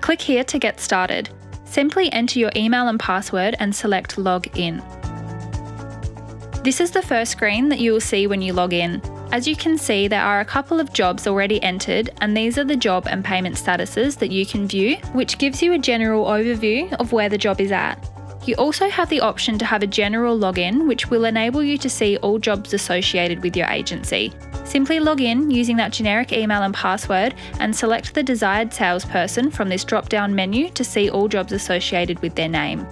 Click here to get started. Simply enter your email and password and select Log In. This is the first screen that you will see when you log in. As you can see, there are a couple of jobs already entered, and these are the job and payment statuses that you can view, which gives you a general overview of where the job is at. You also have the option to have a general login, which will enable you to see all jobs associated with your agency. Simply log in using that generic email and password and select the desired salesperson from this drop-down menu to see all jobs associated with their name.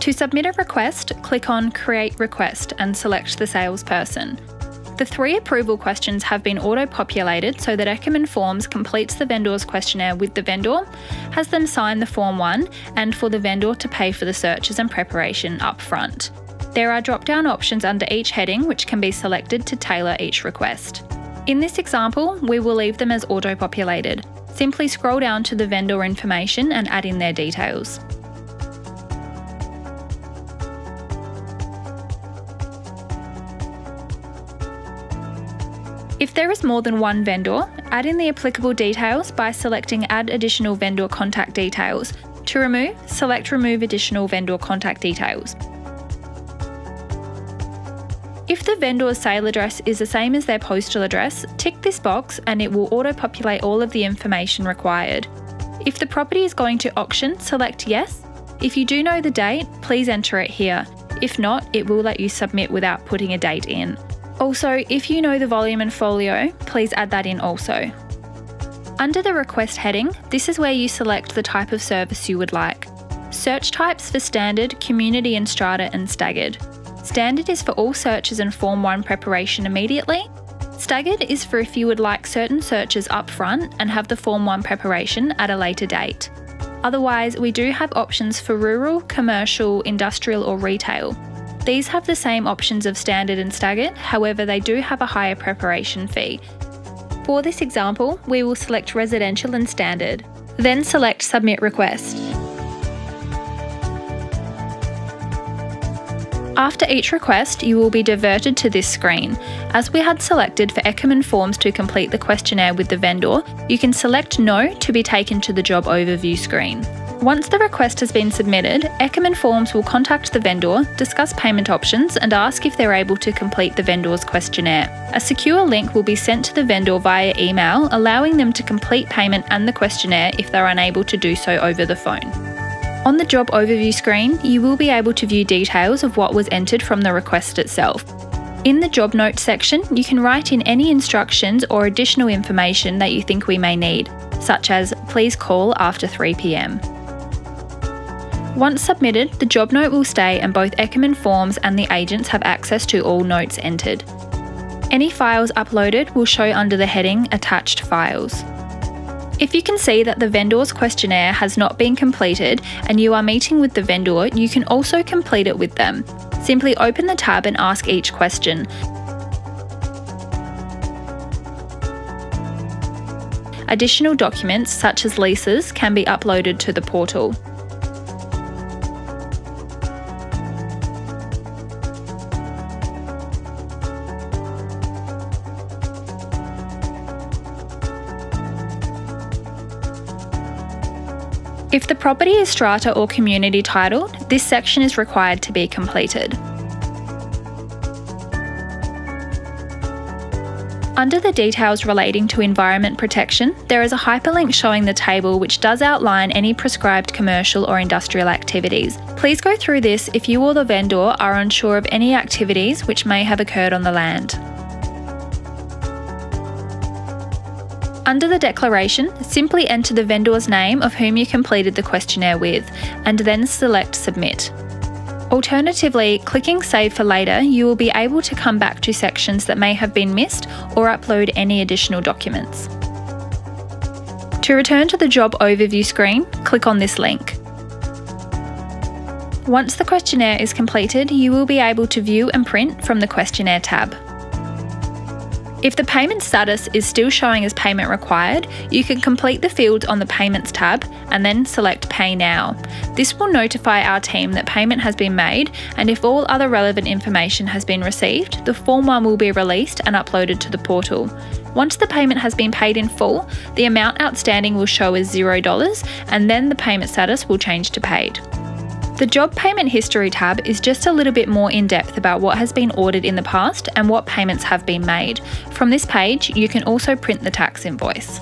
To submit a request, click on Create Request and select the salesperson. The 3 approval questions have been auto-populated so that Eckermann Forms completes the vendor's questionnaire with the vendor, has them sign the Form 1, and for the vendor to pay for the searches and preparation up front. There are drop-down options under each heading which can be selected to tailor each request. In this example, we will leave them as auto-populated. Simply scroll down to the vendor information and add in their details. If there is more than one vendor, add in the applicable details by selecting Add Additional Vendor Contact Details. To remove, select Remove Additional Vendor Contact Details. If the vendor's sale address is the same as their postal address, tick this box and it will auto-populate all of the information required. If the property is going to auction, select Yes. If you do know the date, please enter it here. If not, it will let you submit without putting a date in. Also, if you know the volume and folio, please add that in also. Under the Request heading, this is where you select the type of service you would like. Search types for Standard, Community and Strata and Staggered. Standard is for all searches and Form 1 preparation immediately. Staggered is for if you would like certain searches up front and have the Form 1 preparation at a later date. Otherwise, we do have options for rural, commercial, industrial or retail. These have the same options of Standard and Staggered, however they do have a higher preparation fee. For this example, we will select Residential and Standard, then select Submit Request. After each request, you will be diverted to this screen. As we had selected for Eckermann Forms to complete the questionnaire with the vendor, you can select No to be taken to the job overview screen. Once the request has been submitted, Eckermann Forms will contact the vendor, discuss payment options and ask if they're able to complete the vendor's questionnaire. A secure link will be sent to the vendor via email, allowing them to complete payment and the questionnaire if they're unable to do so over the phone. On the job overview screen, you will be able to view details of what was entered from the request itself. In the job notes section, you can write in any instructions or additional information that you think we may need, such as please call after 3 p.m. Once submitted, the job note will stay and both Eckermann Forms and the agents have access to all notes entered. Any files uploaded will show under the heading Attached Files. If you can see that the vendor's questionnaire has not been completed and you are meeting with the vendor, you can also complete it with them. Simply open the tab and ask each question. Additional documents such as leases can be uploaded to the portal. If the property is strata or community titled, this section is required to be completed. Under the details relating to environment protection, there is a hyperlink showing the table which does outline any prescribed commercial or industrial activities. Please go through this if you or the vendor are unsure of any activities which may have occurred on the land. Under the declaration, simply enter the vendor's name of whom you completed the questionnaire with, and then select Submit. Alternatively, clicking Save for later, you will be able to come back to sections that may have been missed or upload any additional documents. To return to the job overview screen, click on this link. Once the questionnaire is completed, you will be able to view and print from the questionnaire tab. If the payment status is still showing as payment required, you can complete the fields on the Payments tab and then select Pay Now. This will notify our team that payment has been made, and if all other relevant information has been received, the Form 1 will be released and uploaded to the portal. Once the payment has been paid in full, the amount outstanding will show as $0, and then the payment status will change to paid. The Job Payment History tab is just a little bit more in depth about what has been ordered in the past and what payments have been made. From this page, you can also print the tax invoice.